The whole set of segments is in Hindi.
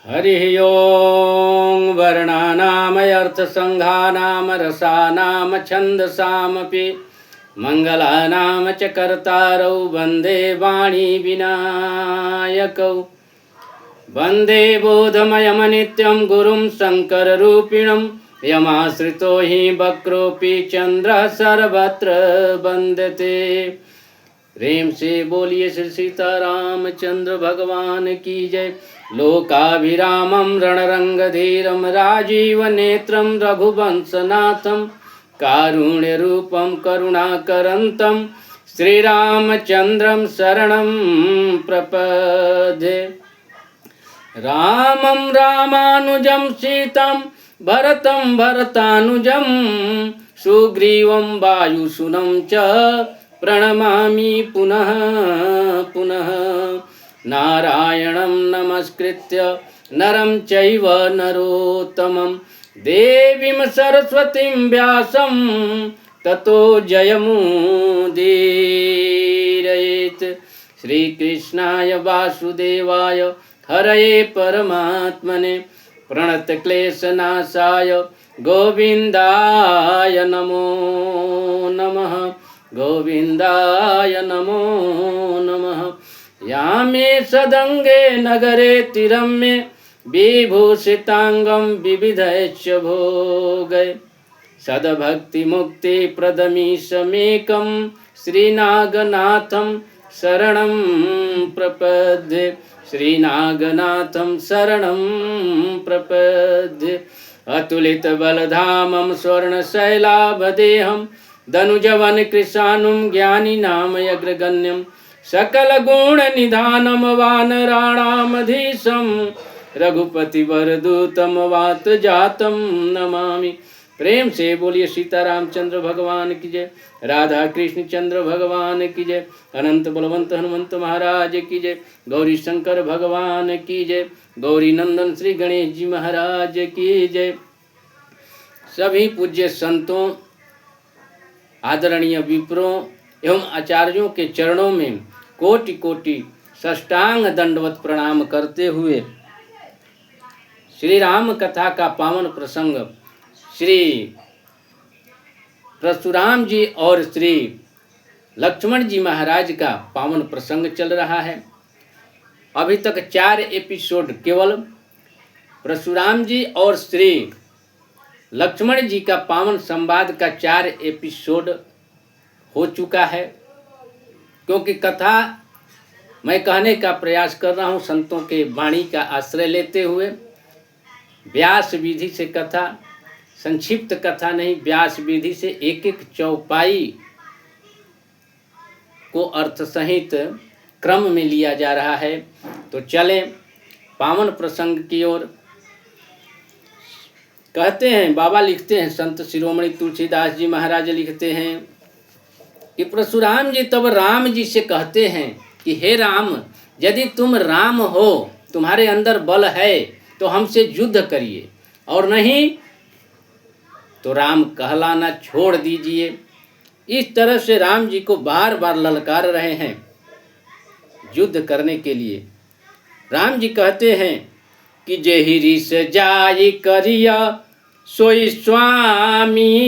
हरिः ओं वर्णानामर्थसङ्घानां रसानां छन्दसामपि मङ्गलानां च कर्तारौ वन्दे वाणी विनायकौ वन्दे बोधमयमनित्यं गुरुं शङ्कररूपिणं यमाश्रितो हि वक्रोऽपि चन्द्रः सर्वत्र वन्दते। प्रेम से बोलिए श्री सीतारामचंद्र भगवान की जय। लोकाभिरामं रणरंगधीरं राजीव नेत्रं रघुवंशनाथं कारुण्यरूपं करुणाकरन्तं श्रीरामचन्द्रं शरणं प्रपद्ये। रामं रामानुजं सीतं भरतं भरतानुजं सुग्रीवं वायुसूनं च प्रणमामि पुनः पुनः। नारायणं नमस्कृत्य नरं चैव नरोत्तमं देवीं सरस्वतीं व्यासं ततो जयमुदीरयेत्। श्रीकृष्णाय वासुदेवाय हरये परमात्मने प्रणतक्लेशनाशाय गोविन्दाय नमो नमः। गोविन्दाय नमो नमः। यामे सदङ्गे नगरे तिरम्ये विभूषिताङ्गं विविधैश्च भोगै सद्भक्तिमुक्तिप्रदमीशमेकं श्रीनागनाथं शरणं प्रपद्ये। श्रीनागनाथं शरणं प्रपद्ये। अतुलितबलधामं स्वर्णशैलाभदेहं धनुजवन कृशानुं ज्ञानिनामयग्रगण्यं सकलगुणनिधानं वानराणामधीशं रघुपतिवरदूतं वातजातं नमामि। प्रेम से बोलिए सीतारामचंद्र भगवान की जय। राधा कृष्ण चंद्र भगवान की जय। अनंत बलवंत हनुमंत महाराज की जय। गौरी शंकर भगवान की जय। गौरी नंदन श्री गणेश जी महाराज की जय। सभी पूज्य संतों, आदरणीय विप्रों एवं आचार्यों के चरणों में कोटि कोटि साष्टांग दंडवत प्रणाम करते हुए श्री राम कथा का पावन प्रसंग श्री परशुराम जी और श्री लक्ष्मण जी महाराज का पावन प्रसंग चल रहा है। अभी तक 4 एपिसोड केवल परशुराम जी और श्री लक्ष्मण जी का पावन संवाद का 4 एपिसोड हो चुका है। क्योंकि कथा मैं कहने का प्रयास कर रहा हूँ संतों के वाणी का आश्रय लेते हुए, व्यास विधि से कथा, संक्षिप्त कथा नहीं, व्यास विधि से एक एक चौपाई को अर्थ सहित क्रम में लिया जा रहा है। तो चलें पावन प्रसंग की ओर। कहते हैं, बाबा लिखते हैं, संत शिरोमणि तुलसीदास जी महाराज लिखते हैं कि परशुराम जी तब राम जी से कहते हैं कि हे राम, यदि तुम राम हो, तुम्हारे अंदर बल है तो हमसे युद्ध करिए, और नहीं तो राम कहलाना छोड़ दीजिए। इस तरह से राम जी को बार बार ललकार रहे हैं युद्ध करने के लिए। राम जी कहते हैं कि जेहि रिस जाई करिया सोई स्वामी,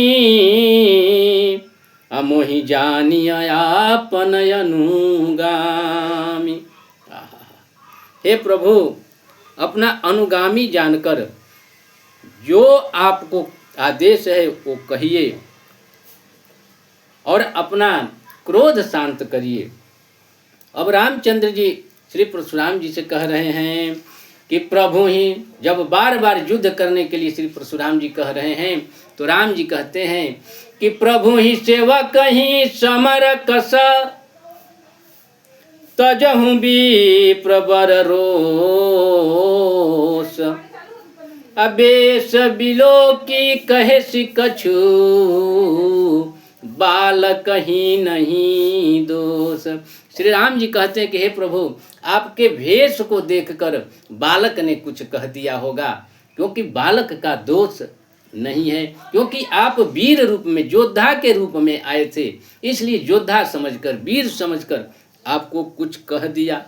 अमोहि जानिया आपन अनुगामी। हे प्रभु, अपना अनुगामी जानकर जो आपको आदेश है वो कहिए और अपना क्रोध शांत करिए। अब रामचंद्र जी श्री परशुराम जी से कह रहे हैं कि प्रभु ही, जब बार बार युद्ध करने के लिए श्री परशुराम जी कह रहे हैं तो राम जी कहते हैं कि प्रभु ही सेवा कहीं समर कस, तजहु भी प्रबर रोष, अबेस बिलो की कहे सिकछु, बाल कहीं नहीं दोष। श्री राम जी कहते हैं कि हे प्रभु, आपके भेष को देखकर बालक ने कुछ कह दिया होगा, क्योंकि बालक का दोष नहीं है, क्योंकि आप वीर रूप में, योद्धा के रूप में आए थे, इसलिए योद्धा समझकर, वीर समझकर आपको कुछ कह दिया।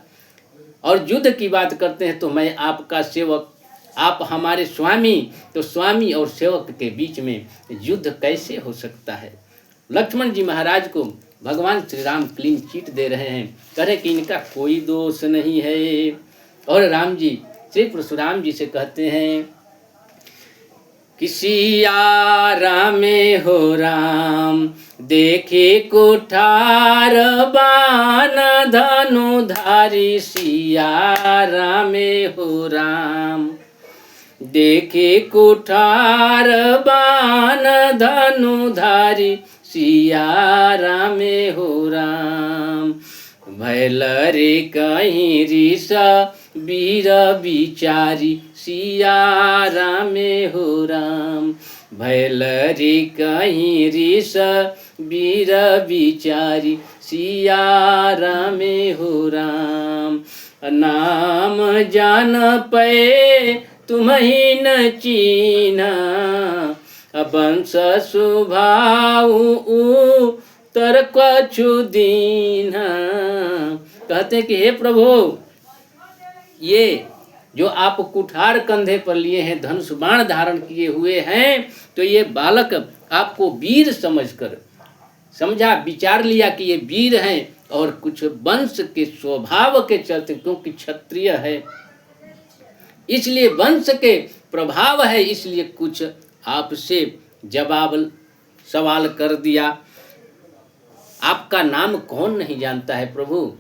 और युद्ध की बात करते हैं तो मैं आपका सेवक आप हमारे स्वामी, तो स्वामी और सेवक के बीच में युद्ध कैसे हो सकता है। लक्ष्मण जी महाराज को भगवान श्री राम क्लीन चिट दे रहे हैं, कह रहे कि इनका कोई दोष नहीं है। और राम जी श्री परशुराम जी से कहते हैं कि सिया में हो राम, देखे कुठार बाण धनुधारी। सिया में हो राम, देखे कुठार बाण धनुधारी। सिया में हो राम, भैल रे कहीं ऋषा वीर बिचारी। सिया में हो राम, भैल रे कहीं ऋषा वीर बिचारी। सिया में हो राम, नाम जान पे तुम्हीं न चीना। वंश स्वभाव तर कछु दीना। कहते कि हे प्रभु, ये जो आप कुठार कंधे पर लिए हैं, धनुष बाण धारण किए हुए हैं, तो ये बालक आपको वीर समझकर समझा, विचार लिया कि ये वीर हैं, और कुछ वंश के स्वभाव के चलते, क्योंकि क्षत्रिय है इसलिए वंश के प्रभाव है, इसलिए कुछ आपसे जवाब सवाल कर दिया। आपका नाम कौन नहीं जानता है प्रभु,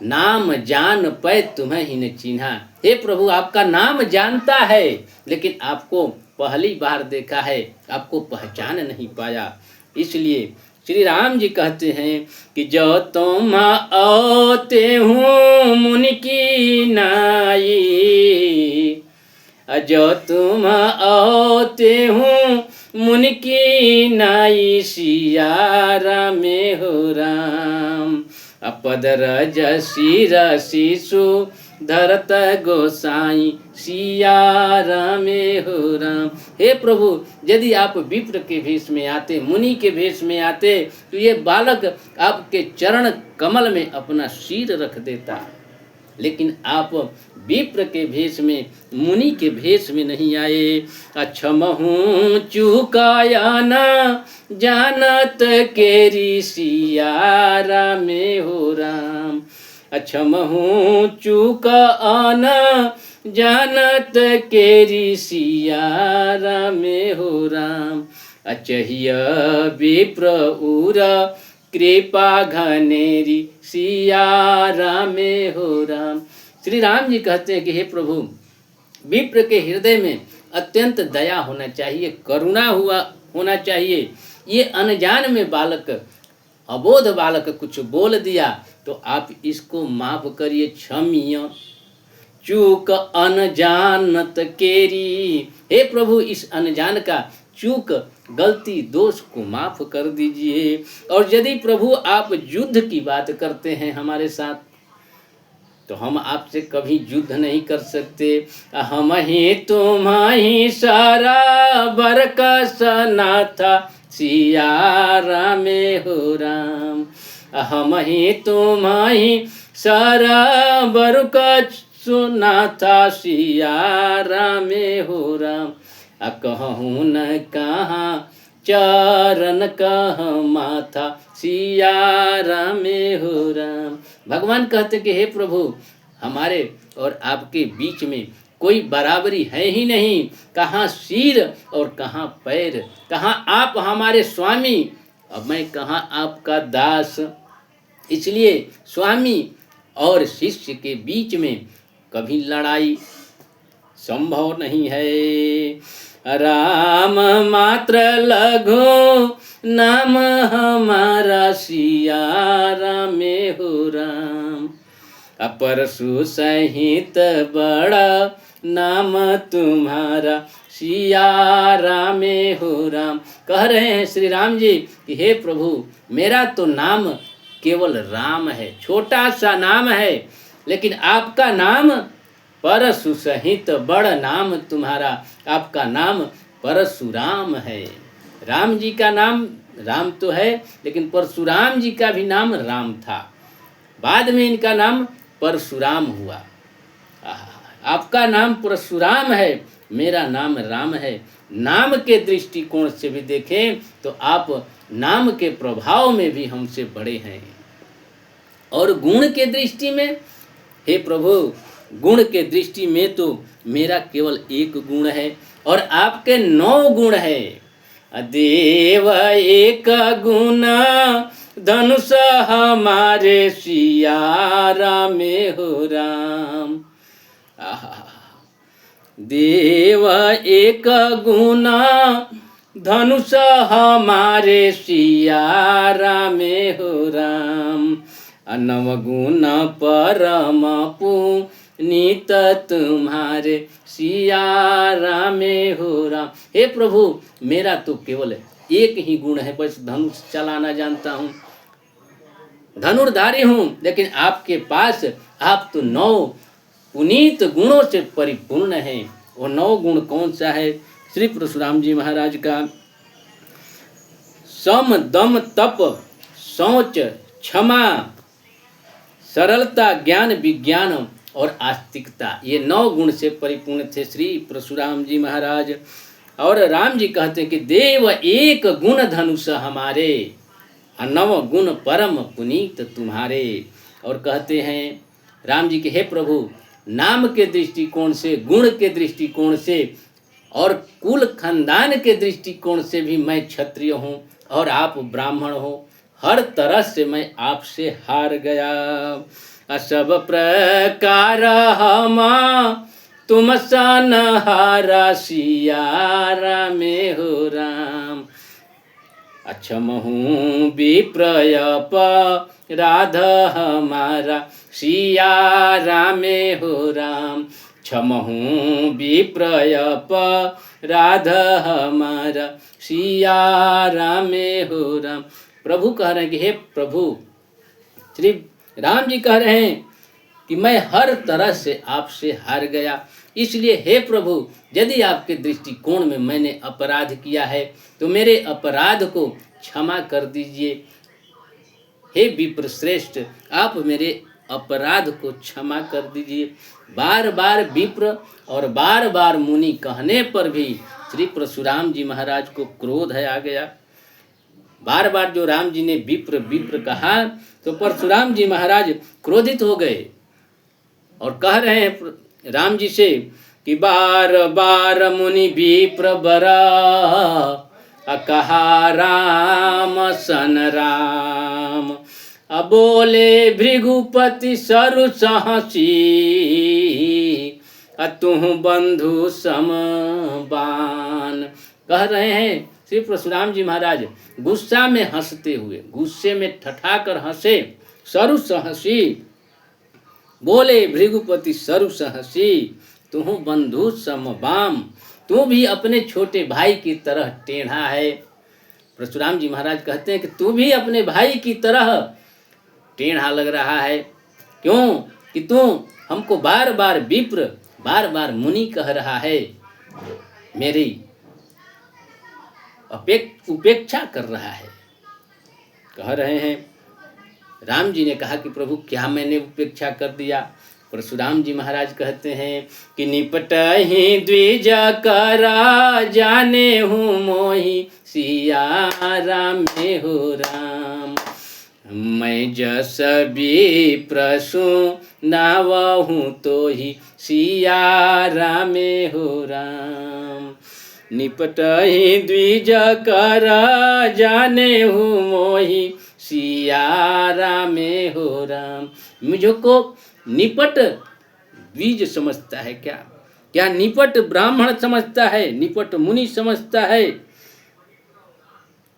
नाम जान पै तुम्हें ही न चिन्हा। हे प्रभु, आपका नाम जानता है, लेकिन आपको पहली बार देखा है, आपको पहचान नहीं पाया। इसलिए श्री राम जी कहते हैं कि जो तुम आते हूँ मुनि की नाई। जो तुम आते हूँ मुनि की नाई। सिया में हो राम, अपद रज सिर शिशु धरत गोसाई। सिया में हो राम। हे प्रभु, यदि आप विप्र के भेष में आते, मुनि के भेष में आते, तो ये बालक आपके चरण कमल में अपना सिर रख देता, लेकिन आप विप्र के भेष में, मुनि के भेष में नहीं आए। अक्षमहूँ चूकाया न जानत केरी। सिया में हो राम, अक्षमहूँ चूका न जानत केरी। सिया में हो राम, अचहिय विप्र उर कृपा घनेरी। सिया में हो राम। श्री राम जी कहते हैं कि हे प्रभु, विप्र के हृदय में अत्यंत दया होना चाहिए, करुणा होना चाहिए। ये अनजान में बालक, अबोध बालक कुछ बोल दिया, तो आप इसको माफ करिए, क्षम्य चूक अनजानत केरी। हे प्रभु, इस अनजान का चूक, गलती, दोष को माफ कर दीजिए। और यदि प्रभु आप युद्ध की बात करते हैं हमारे साथ, तो हम आपसे कभी युद्ध नहीं कर सकते। हम ही तुम्हारी सारा बरकस नाथा। सिया में हो राम, हम ही तुम्हारी सारा बरकस नाथा। सिया में हो राम, कहूँ न कहाँ चरण कह माथा। सिया में हो राम। भगवान कहते कि हे प्रभु, हमारे और आपके बीच में कोई बराबरी है ही नहीं। कहाँ सिर और कहाँ पैर, कहाँ आप हमारे स्वामी और मैं कहाँ आपका दास। इसलिए स्वामी और शिष्य के बीच में कभी लड़ाई संभव नहीं है। राम मात्र लघु नाम हमारा। सिया में हो राम, परशु सहित बड़ा नाम तुम्हारा। सिया में हो राम। कह रहे हैं श्री राम जी कि हे प्रभु, मेरा तो नाम केवल राम है, छोटा सा नाम है, लेकिन आपका नाम परशु सहित बड़ नाम तुम्हारा। आपका नाम परशुराम है। राम जी का नाम राम तो है, लेकिन परशुराम जी का भी नाम राम था, बाद में इनका नाम परशुराम हुआ। आपका नाम परशुराम है, मेरा नाम राम है। नाम के दृष्टिकोण से भी देखें तो आप नाम के प्रभाव में भी हमसे बड़े हैं। और गुण के दृष्टि में, हे प्रभु, गुण के दृष्टि में तो मेरा केवल एक गुण है और आपके 9 गुण है। देव एक गुण धनुष हमारे सिया राम हो राम। आहा, देव एक गुण धनुष हमारे सिया राम हो राम। नवगुण परम पुनीत तुम्हारे सिया राम हो राम। हे प्रभु, मेरा तो केवल एक ही गुण है, बस धनुष चलाना जानता हूँ, धनुर्धारी हूँ। लेकिन आपके पास आप तो 9 पुनीत गुणों से परिपूर्ण हैं। वो 9 गुण कौन सा है? श्री परशुराम जी महाराज का सम दम तप शौच क्षमा सरलता ज्ञान विज्ञान और आस्तिकता, ये 9 गुण से परिपूर्ण थे श्री परशुराम जी महाराज। और राम जी कहते हैं कि देव एक गुण धनुष हमारे, 9 गुण परम पुनीत तुम्हारे। और कहते हैं राम जी के, हे प्रभु, नाम के दृष्टिकोण से, गुण के दृष्टिकोण से और कुल खानदान के दृष्टिकोण से भी मैं क्षत्रिय हूँ और आप ब्राह्मण हो। हर तरह से मैं आपसे हार गया। सब प्रकार हम तुम सन हारा सिया राम हो राम। अक्षम हूँ विप्रयप राध हमारा सिया राम हो राम। क्षम हूँ विप्रयप राध हमारा सिया राम हो राम। प्रभु कह रहे हैं कि हे प्रभु, श्री राम जी कह रहे हैं कि मैं हर तरह से आपसे हार गया, इसलिए हे प्रभु, यदि आपके दृष्टिकोण में मैंने अपराध किया है तो मेरे अपराध को क्षमा कर दीजिए। हे विप्रश्रेष्ठ, आप मेरे अपराध को क्षमा कर दीजिए। बार बार विप्र और बार बार मुनि कहने पर भी श्री परशुराम जी महाराज को क्रोध आ गया। बार बार जो राम जी ने विप्र विप्र कहा तो परशुराम जी महाराज क्रोधित हो गए और कह रहे हैं राम जी से कि बार बार मुनि विप्र बरा कहा राम सन राम। बोले भृगुपति सरु सहसी तुह बंधु समबान। कह रहे हैं श्री परशुराम जी महाराज गुस्सा में हंसते हुए, गुस्से में ठठाकर हंसे। सरु सहसी, बोले भृगुपति सरु सहसी तुह बंधु समबाम। तू भी अपने छोटे भाई की तरह टेढ़ा है। परशुराम जी महाराज कहते हैं कि तू भी अपने भाई की तरह टेढ़ा लग रहा है। क्यों? कि तू हमको बार बार विप्र, बार बार मुनि कह रहा है, मेरी उपेक्षा कर रहा है। कह रहे हैं, राम जी ने कहा कि प्रभु, क्या मैंने उपेक्षा कर दिया? परशुराम जी महाराज कहते हैं कि निपट ही द्विज करा जाने हूँ मोहि सिया राम हो राम। मैं जस भी प्रसु नावहूँ तो ही सिया राम हो राम। निपट ही द्विज करा जाने हूँ मोहि सिया राम हो राम। मुझको निपट द्विज समझता है क्या? क्या निपट ब्राह्मण समझता है? निपट मुनि समझता है?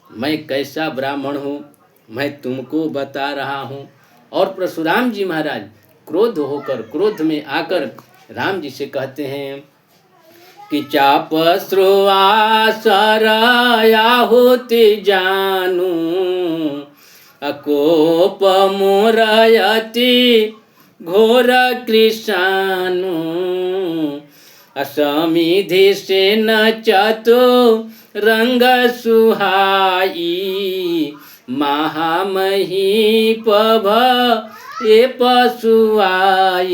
मैं कैसा ब्राह्मण हूँ मैं तुमको बता रहा हूँ। और परशुराम जी महाराज क्रोध में आकर राम जी से कहते हैं कि चाप श्रुवासर आहुति जानू अकोप मोरयति घोर कृष्णानु। असमिधि से न चतु रंग सुहाई महामही पभ ए पशुआई।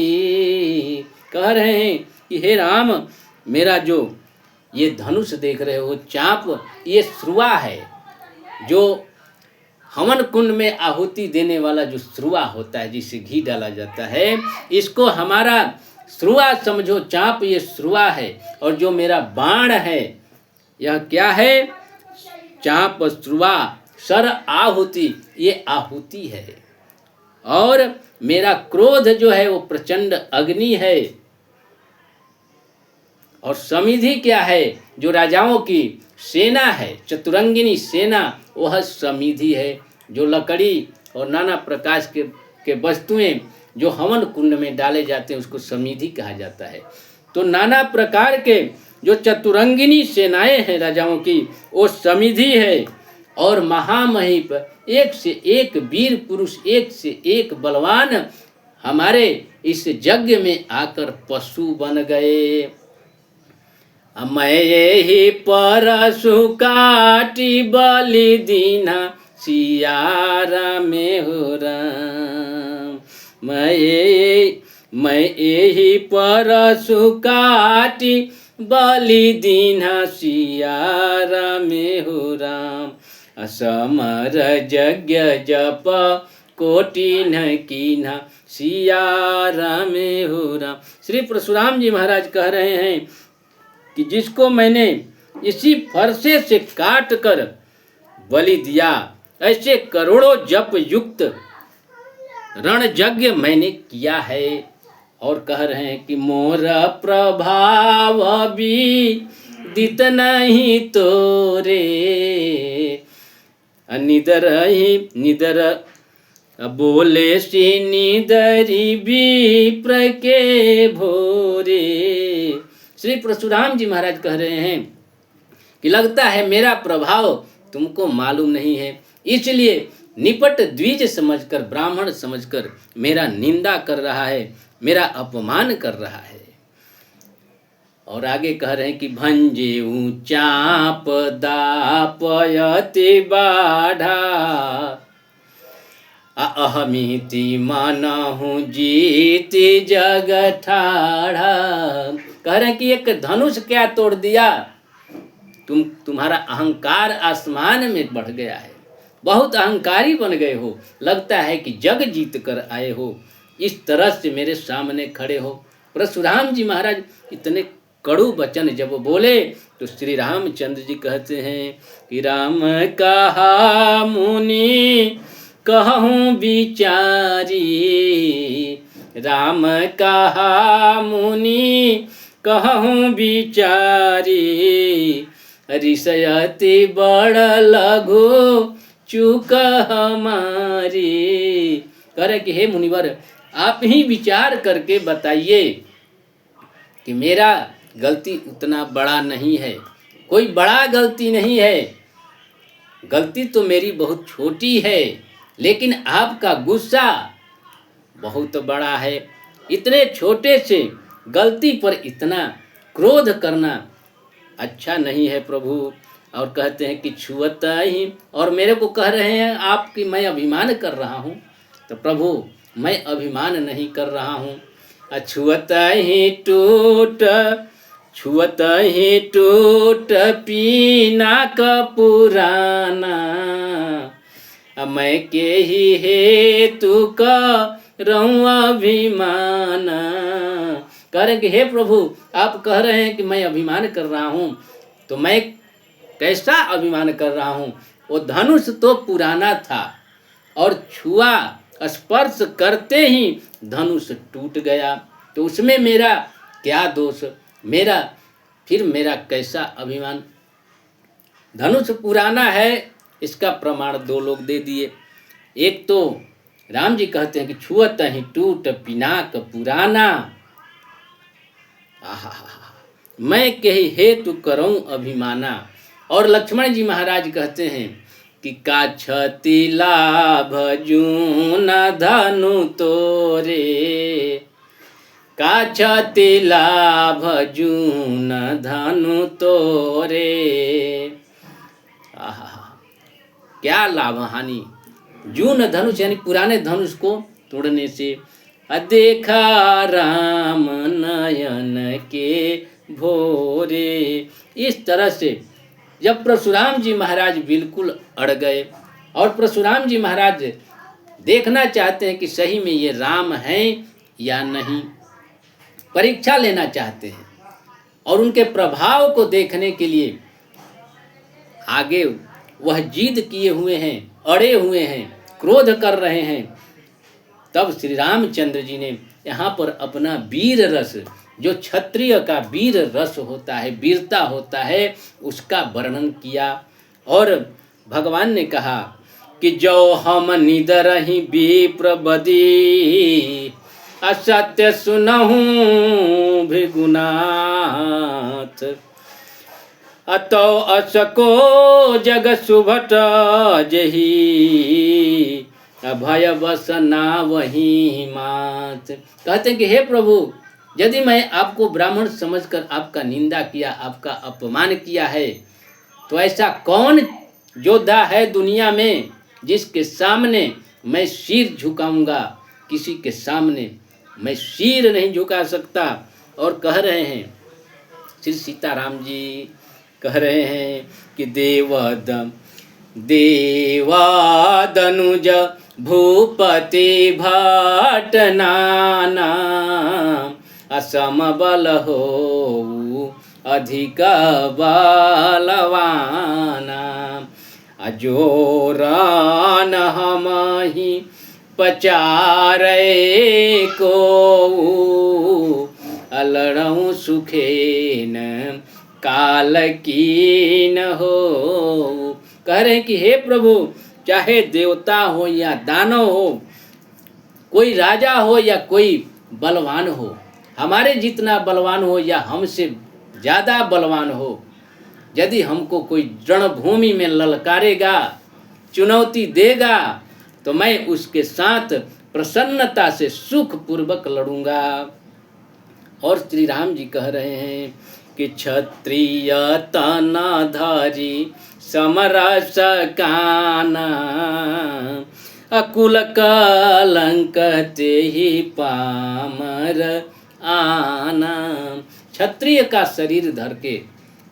कह रहे हैं कि हे राम, मेरा जो ये धनुष देख रहे हो, चाप, ये श्रुआ है, जो हवन कुंड में आहुति देने वाला जो श्रुआ होता है, जिसे घी डाला जाता है, इसको हमारा श्रुआ समझो, चाप ये श्रुआ है। और जो मेरा बाण है, यह क्या है? चाप श्रुआ सर आहुति, ये आहुति है। और मेरा क्रोध जो है वो प्रचंड अग्नि है। और समिधि क्या है? जो राजाओं की सेना है, चतुरंगिनी सेना, वह समिधि है। जो लकड़ी और नाना प्रकार के वस्तुएं जो हवन कुंड में डाले जाते हैं, उसको समिधि कहा जाता है। तो नाना प्रकार के जो चतुरंगिनी सेनाएं हैं राजाओं की, वो समिधि है। और महामहिप, एक से एक वीर पुरुष, एक से एक बलवान हमारे इस यज्ञ में आकर पशु बन गए। मैं यही परशु काटी बलि दीना, सियारा में हो राम। मैं यही परशु काटी बलि दीना, सियारा में हो राम। असमर यज्ञ जप कोटि न कीन्हा, सियारा में हो राम। श्री परशुराम जी महाराज कह रहे हैं कि जिसको मैंने इसी फरसे से काट कर बलि दिया, ऐसे करोड़ों जप युक्त रण यज्ञ मैंने किया है। और कह रहे हैं कि मोर प्रभाव विदित नहीं तोरे, निदर बोले सी निदरी विप्र के भोरे। श्री परशुराम जी महाराज कह रहे हैं कि लगता है मेरा प्रभाव तुमको मालूम नहीं है, इसलिए निपट द्विज समझकर, ब्राह्मण समझकर मेरा निंदा कर रहा है, मेरा अपमान कर रहा है। और आगे कह रहे हैं कि भंजे चाप दापयति बाढ़ा, अहमिति मानहु जीति जग ठाढ़ा। कह रहे हैं कि एक धनुष क्या तोड़ दिया, तुम्हारा अहंकार आसमान में बढ़ गया है, बहुत अहंकारी बन गए हो, लगता है कि जग जीत कर आए हो, इस तरह से मेरे सामने खड़े हो। परशुराम जी महाराज इतने कड़ू वचन जब बोले तो श्री रामचंद्र जी कहते हैं कि राम कहा मुनि कहूँ विचारी, राम कहा मुनि कहूँ विचारी, ऋषयति बड़ लघु चूक हमारी। कह रहे कि हे मुनिवर, आप ही विचार करके बताइए कि मेरा गलती उतना बड़ा नहीं है, कोई बड़ा गलती नहीं है, गलती तो मेरी बहुत छोटी है, लेकिन आपका गुस्सा बहुत बड़ा है। इतने छोटे से गलती पर इतना क्रोध करना अच्छा नहीं है प्रभु। और कहते हैं कि छुअता ही, और मेरे को कह रहे हैं आप कि मैं अभिमान कर रहा हूँ। तो प्रभु, मैं अभिमान नहीं कर रहा हूँ। छुअता ही टूट पीना का पुराना, मैं के ही हेतु का रहूं अभिमान। कह रहे कि हे प्रभु, आप कह रहे हैं कि मैं अभिमान कर रहा हूँ, तो मैं कैसा अभिमान कर रहा हूँ? वो धनुष तो पुराना था और छुआ, स्पर्श करते ही धनुष टूट गया, तो उसमें मेरा क्या दोष? मेरा कैसा अभिमान? धनुष पुराना है, इसका प्रमाण दो लोग दे दिए। एक तो राम जी कहते हैं कि छुअत ही टूट पिनाक पुराना, मैं कही हेतु करऊं अभिमाना। और लक्ष्मण जी महाराज कहते हैं कि काछति लाभ जून धनु तोरे, काछति लाभ जून धनु तोरे। क्या लाभ हानि? जून धनुष यानी पुराने धनुष को तोड़ने से, देखा राम नयन के भोरे। इस तरह से जब परशुराम जी महाराज बिल्कुल अड़ गए और परशुराम जी महाराज देखना चाहते हैं कि सही में ये राम हैं या नहीं, परीक्षा लेना चाहते हैं और उनके प्रभाव को देखने के लिए आगे वह जिद किए हुए हैं, अड़े हुए हैं, क्रोध कर रहे हैं। तब श्री रामचंद्र जी ने यहाँ पर अपना वीर रस, जो क्षत्रिय का वीर रस होता है, वीरता होता है, उसका वर्णन किया। और भगवान ने कहा कि जो हम निदरहि विप्र बदी, असत्य सुनहु भृगुनाथ, अतो असको जग सुभट जही, अभय बसना वही मात। कहते हैं कि हे प्रभु, यदि मैं आपको ब्राह्मण समझकर आपका निंदा किया, आपका अपमान किया है, तो ऐसा कौन योद्धा है दुनिया में जिसके सामने मैं सिर झुकाऊंगा? किसी के सामने मैं सिर नहीं झुका सकता। और कह रहे हैं श्री सीताराम जी, कह रहे हैं कि देवादनुज भूपति भट नाना, असम बल हो अधिक बलवाना, अजोरान हमहि पचारे को, अलड़ऊ सुखेन काल की न हो। कह रहे हैं कि हे प्रभु, चाहे देवता हो या दानव हो, कोई राजा हो या कोई बलवान हो, हमारे जितना बलवान हो या हमसे ज़्यादा बलवान हो, यदि हमको कोई रणभूमि में ललकारेगा, चुनौती देगा, तो मैं उसके साथ प्रसन्नता से सुखपूर्वक लड़ूंगा। और श्री राम जी कह रहे हैं कि क्षत्रिय तनाधारी समरस काना, अकुल कलंक ते ही पामर आना। क्षत्रिय का शरीर धर के,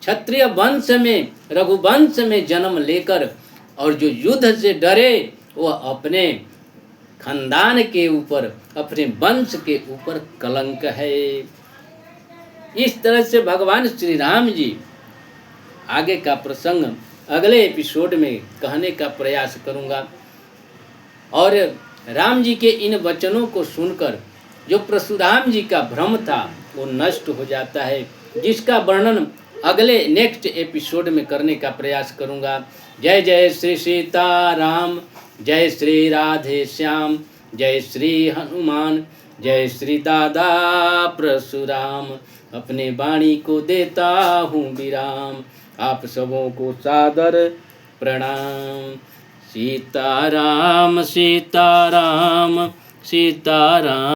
क्षत्रिय वंश में, रघुवंश में जन्म लेकर, और जो युद्ध से डरे वह अपने खानदान के ऊपर, अपने वंश के ऊपर कलंक है। इस तरह से भगवान श्री राम जी, आगे का प्रसंग अगले एपिसोड में कहने का प्रयास करूंगा। और राम जी के इन वचनों को सुनकर जो परशुराम जी का भ्रम था वो नष्ट हो जाता है, जिसका वर्णन अगले नेक्स्ट एपिसोड में करने का प्रयास करूंगा। जय जय श्री सीताराम, जय श्री राधे श्याम, जय श्री हनुमान, जय श्री दादा परशुराम। अपने वाणी को देता हूँ विराम, आप सबों को सादर प्रणाम। सीताराम सीताराम सीताराम।